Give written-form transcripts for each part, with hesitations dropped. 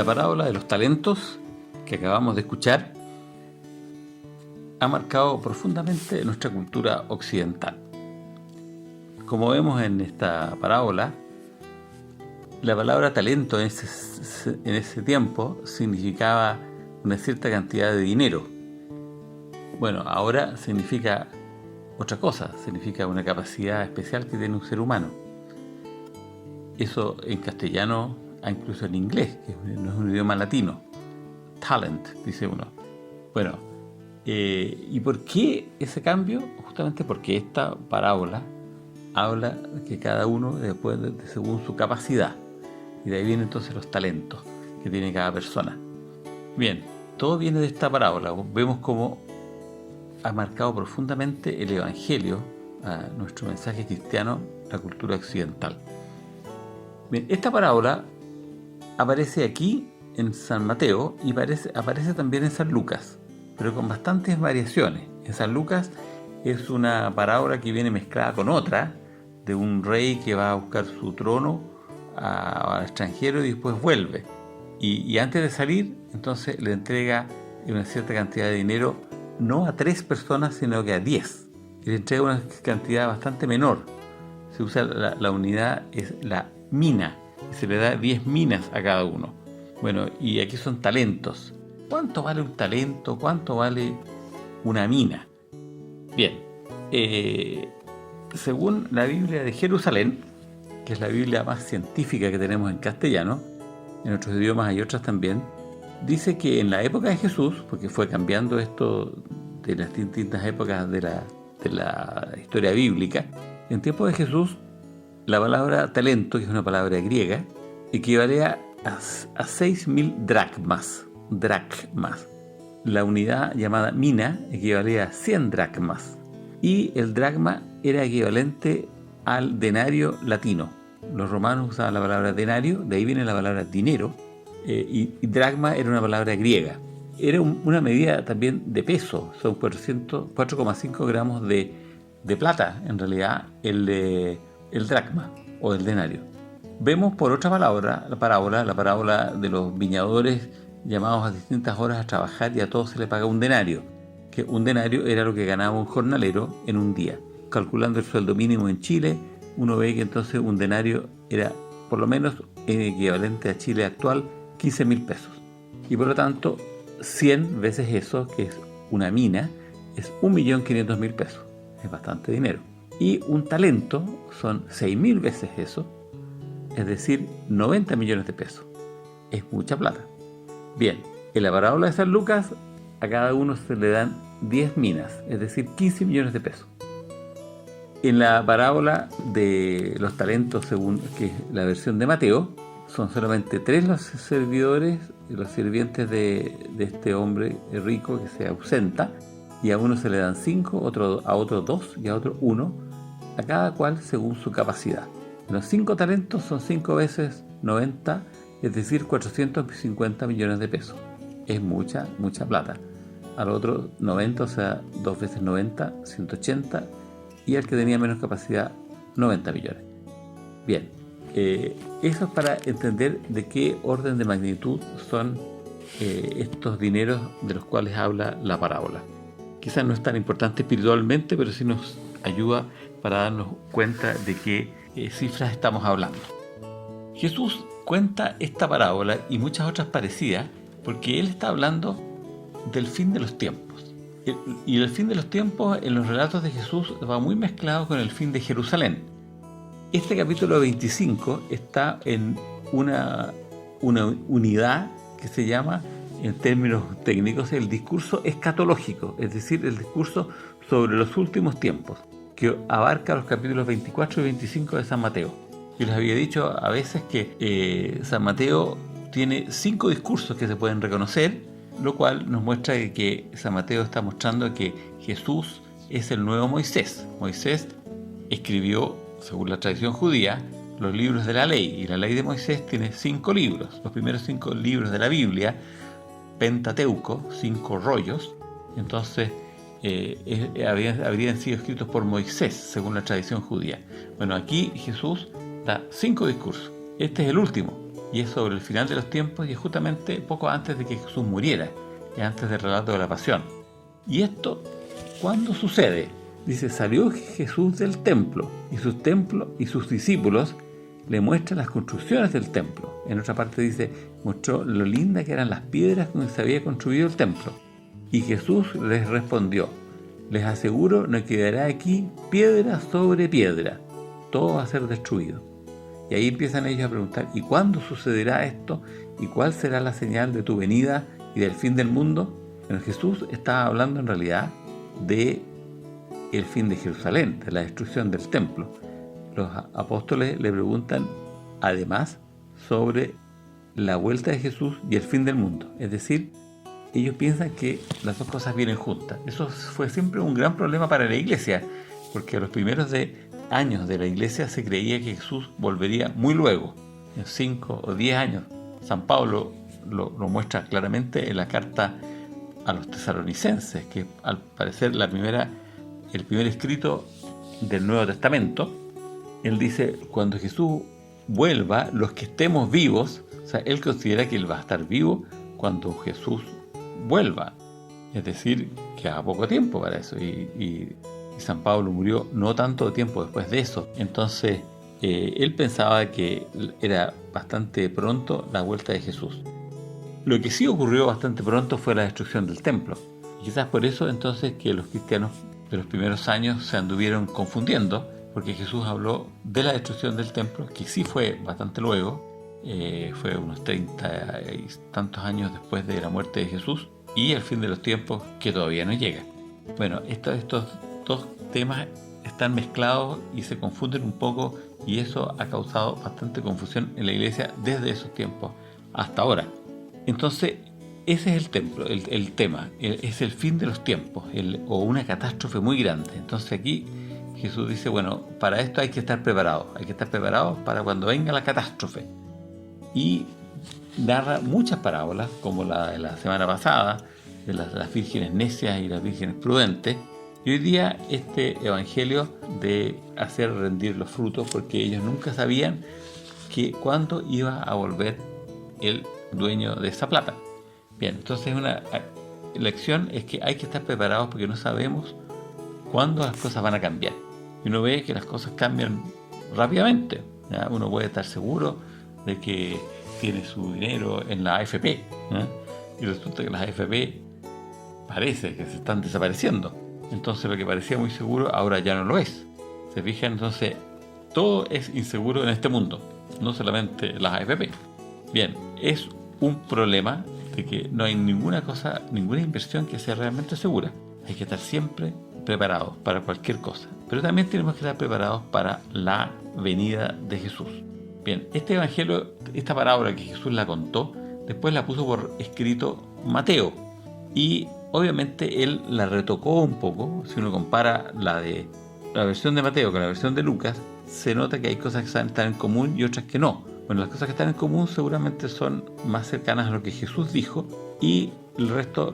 parábola de los talentos que acabamos de escuchar ha marcado profundamente nuestra cultura occidental. Como vemos en esta parábola, la palabra talento en ese tiempo significaba una cierta cantidad de dinero. Bueno, ahora significa otra cosa, significa una capacidad especial que tiene un ser humano. Eso en castellano, incluso en inglés, que no es un idioma latino. Talent, dice uno. Bueno, ¿y por qué ese cambio? Justamente porque esta parábola habla que cada uno después según su capacidad. Y de ahí vienen entonces los talentos que tiene cada persona. Bien, todo viene de esta parábola. Vemos cómo ha marcado profundamente el Evangelio, a nuestro mensaje cristiano, la cultura occidental. Bien, esta parábola aparece aquí en San Mateo y aparece también en San Lucas, pero con bastantes variaciones. En San Lucas es una parábola que viene mezclada con otra, de un rey que va a buscar su trono al extranjero y después vuelve. Y antes de salir, entonces le entrega una cierta cantidad de dinero, no a 3 personas, sino que a 10. Y le entrega una cantidad bastante menor. Se usa la unidad, es la mina, y se le da 10 minas a cada uno. Bueno, y aquí son talentos. ¿Cuánto vale un talento? ¿Cuánto vale una mina? Bien, según la Biblia de Jerusalén, que es la Biblia más científica que tenemos en castellano, en otros idiomas hay otras también, dice que en la época de Jesús, porque fue cambiando esto de las distintas épocas de la historia bíblica, en tiempo de Jesús, la palabra talento, que es una palabra griega, equivalía a 6.000 dracmas. La unidad llamada mina equivalía a 100 dracmas. Y el dracma era equivalente al denario latino. Los romanos usaban la palabra denario, de ahí viene la palabra dinero, y dracma era una palabra griega. Era una medida también de peso, son 4,5 gramos de plata, en realidad, el dracma o el denario. Vemos por otra palabra, la parábola de los viñadores llamados a distintas horas a trabajar y a todos se les paga un denario, que un denario era lo que ganaba un jornalero en un día. Calculando el sueldo mínimo en Chile, uno ve que entonces un denario era por lo menos equivalente a Chile actual 15.000 pesos. Y por lo tanto, 100 veces eso, que es una mina, es 1.500.000 pesos. Es bastante dinero. Y un talento son 6.000 veces eso, es decir, 90 millones de pesos. Es mucha plata. Bien, en la parábola de San Lucas, a cada uno se le dan 10 minas, es decir, 15 millones de pesos. En la parábola de los talentos, según que es la versión de Mateo, son solamente 3 los servidores, los sirvientes de este hombre rico que se ausenta, y a uno se le dan 5, a otro 2 y a otro 1, a cada cual según su capacidad. Los 5 talentos son 5 veces 90, es decir, 450 millones de pesos. Es mucha plata. Al otro 90, o sea, 2 veces 90, 180, y al que tenía menos capacidad, 90 millones. Bien, eso es para entender de qué orden de magnitud son estos dineros de los cuales habla la parábola. Quizás no es tan importante espiritualmente, pero sí nos ayuda para darnos cuenta de qué cifras estamos hablando. Jesús cuenta esta parábola y muchas otras parecidas porque Él está hablando del fin de los tiempos. Y el fin de los tiempos en los relatos de Jesús va muy mezclado con el fin de Jerusalén. Este capítulo 25 está en una unidad que se llama, en términos técnicos, el discurso escatológico, es decir, el discurso sobre los últimos tiempos, que abarca los capítulos 24 y 25 de San Mateo. Yo les había dicho a veces que San Mateo tiene 5 discursos que se pueden reconocer, lo cual nos muestra que San Mateo está mostrando que Jesús es el nuevo Moisés. Moisés escribió, según la tradición judía, los libros de la ley, y la ley de Moisés tiene 5 libros. Los primeros 5 libros de la Biblia, Pentateuco, 5 rollos, entonces habrían sido escritos por Moisés, según la tradición judía. Bueno, aquí Jesús da 5 discursos. Este es el último. y es sobre el final de los tiempos y es justamente poco antes de que Jesús muriera, y antes del relato de la pasión. ¿Y esto cuándo sucede? Dice, salió Jesús del templo y sus discípulos le muestran las construcciones del templo. En otra parte dice, mostró lo lindas que eran las piedras con que se había construido el templo. Y Jesús les respondió, les aseguro, no quedará aquí piedra sobre piedra, todo va a ser destruido. Y ahí empiezan ellos a preguntar, ¿y cuándo sucederá esto? ¿Y cuál será la señal de tu venida y del fin del mundo? Bueno, Jesús estaba hablando en realidad de el fin de Jerusalén, de la destrucción del templo. Los apóstoles le preguntan además sobre la vuelta de Jesús y el fin del mundo. Es decir, ellos piensan que las dos cosas vienen juntas. Eso fue siempre un gran problema para la iglesia, porque a los primeros años de la iglesia se creía que Jesús volvería muy luego, en 5 o 10 años. San Pablo lo muestra claramente en la carta a los tesalonicenses, que al parecer el primer escrito del Nuevo Testamento. Él dice, cuando Jesús vuelva, los que estemos vivos, o sea, él considera que él va a estar vivo cuando Jesús vuelva, es decir, que a poco tiempo para eso, y San Pablo murió no tanto tiempo después de eso. Entonces él pensaba que era bastante pronto la vuelta de Jesús. Lo que sí ocurrió bastante pronto fue la destrucción del templo, y quizás por eso entonces que los cristianos de los primeros años se anduvieron confundiendo, porque Jesús habló de la destrucción del templo, que sí fue bastante luego, fue unos 30 y tantos años después de la muerte de Jesús, y el fin de los tiempos que todavía no llega. Bueno, estos dos temas están mezclados y se confunden un poco, y eso ha causado bastante confusión en la iglesia desde esos tiempos hasta ahora. Entonces, ese es el tema, es el fin de los tiempos, o una catástrofe muy grande. Entonces aquí Jesús dice, bueno, para esto hay que estar preparados para cuando venga la catástrofe. Y narra muchas parábolas, como la de la semana pasada, de las vírgenes necias y las vírgenes prudentes. Y hoy día este evangelio de hacer rendir los frutos, porque ellos nunca sabían cuándo iba a volver el dueño de esa plata. Bien, entonces una lección es que hay que estar preparados porque no sabemos cuándo las cosas van a cambiar. Y uno ve que las cosas cambian rápidamente, ¿ya? Uno puede estar seguro de que tiene su dinero en la AFP, ¿ya? Y resulta que las AFP parece que se están desapareciendo. Entonces lo que parecía muy seguro ahora ya no lo es. ¿Se fijan? Entonces todo es inseguro en este mundo, no solamente las AFP. Bien, es un problema de que no hay ninguna inversión que sea realmente segura. Hay que estar siempre preparados para cualquier cosa. Pero también tenemos que estar preparados para la venida de Jesús. Bien, este evangelio, esta parábola que Jesús la contó, después la puso por escrito Mateo. Y obviamente él la retocó un poco. Si uno compara la versión de Mateo con la versión de Lucas, se nota que hay cosas que están en común y otras que no. Bueno, las cosas que están en común seguramente son más cercanas a lo que Jesús dijo, y el resto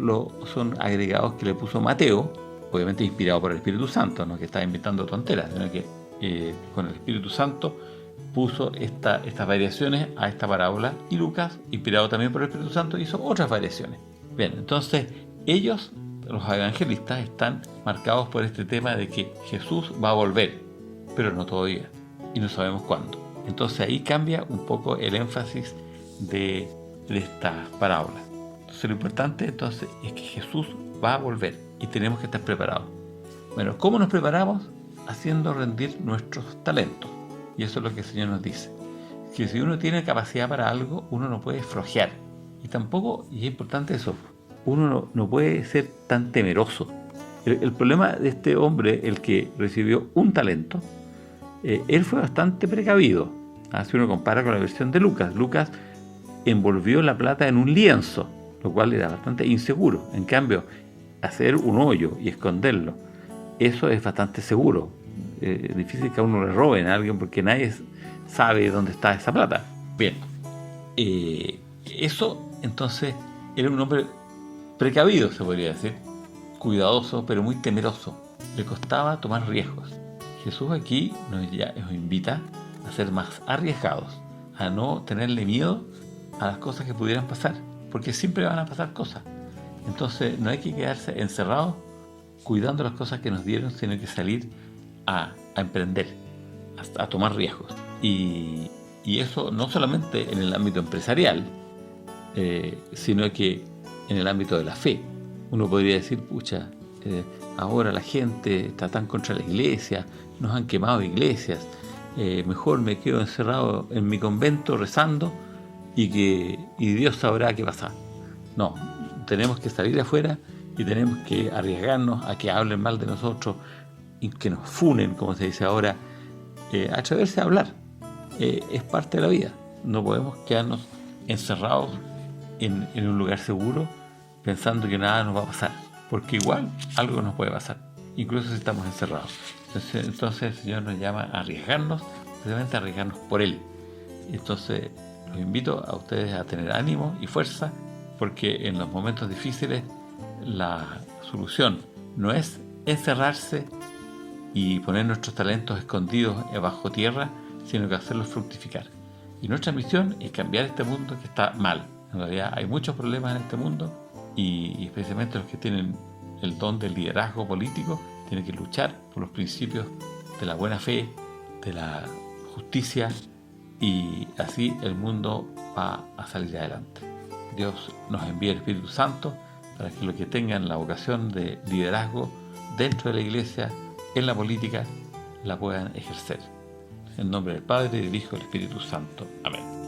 son agregados que le puso Mateo, obviamente inspirado por el Espíritu Santo, no que estaba inventando tonteras, sino que con el Espíritu Santo puso estas variaciones a esta parábola, y Lucas, inspirado también por el Espíritu Santo, hizo otras variaciones. Bien, entonces ellos, los evangelistas, están marcados por este tema de que Jesús va a volver, pero no todavía, y no sabemos cuándo. Entonces ahí cambia un poco el énfasis de esta parábola. Entonces lo importante entonces es que Jesús va a volver y tenemos que estar preparados. Bueno, ¿cómo nos preparamos? Haciendo rendir nuestros talentos. Y eso es lo que el Señor nos dice. Que si uno tiene capacidad para algo, uno no puede flojear. Y tampoco, y es importante eso, uno no puede ser tan temeroso. El problema de este hombre, el que recibió un talento, él fue bastante precavido. Si uno compara con la versión de Lucas, Lucas envolvió la plata en un lienzo, lo cual era bastante inseguro. En cambio, hacer un hoyo y esconderlo, eso es bastante seguro. Es difícil que a uno le roben a alguien porque nadie sabe dónde está esa plata. Bien, eso entonces era un hombre precavido, se podría decir, cuidadoso, pero muy temeroso. Le costaba tomar riesgos. Jesús aquí nos invita a ser más arriesgados, a no tenerle miedo a las cosas que pudieran pasar, porque siempre van a pasar cosas. Entonces no hay que quedarse encerrados cuidando las cosas que nos dieron, sino que salir a emprender, a tomar riesgos. Y eso no solamente en el ámbito empresarial, sino que en el ámbito de la fe. Uno podría decir, pucha, ahora la gente está tan contra la iglesia, nos han quemado iglesias, mejor me quedo encerrado en mi convento rezando y Dios sabrá qué pasa. No, tenemos que salir afuera y tenemos que arriesgarnos a que hablen mal de nosotros y que nos funen, como se dice ahora, atreverse a hablar. Es parte de la vida. No podemos quedarnos encerrados en un lugar seguro pensando que nada nos va a pasar, porque igual algo nos puede pasar, incluso si estamos encerrados. Entonces el Señor nos llama a arriesgarnos, precisamente a arriesgarnos por Él. Entonces los invito a ustedes a tener ánimo y fuerza, porque en los momentos difíciles la solución no es encerrarse y poner nuestros talentos escondidos bajo tierra, sino que hacerlos fructificar. Y nuestra misión es cambiar este mundo que está mal. En realidad hay muchos problemas en este mundo y especialmente los que tienen el don del liderazgo político tienen que luchar por los principios de la buena fe, de la justicia, y así el mundo va a salir adelante. Dios nos envía el Espíritu Santo para que los que tengan la vocación de liderazgo dentro de la iglesia, en la política, la puedan ejercer. En nombre del Padre, del Hijo y del Espíritu Santo. Amén.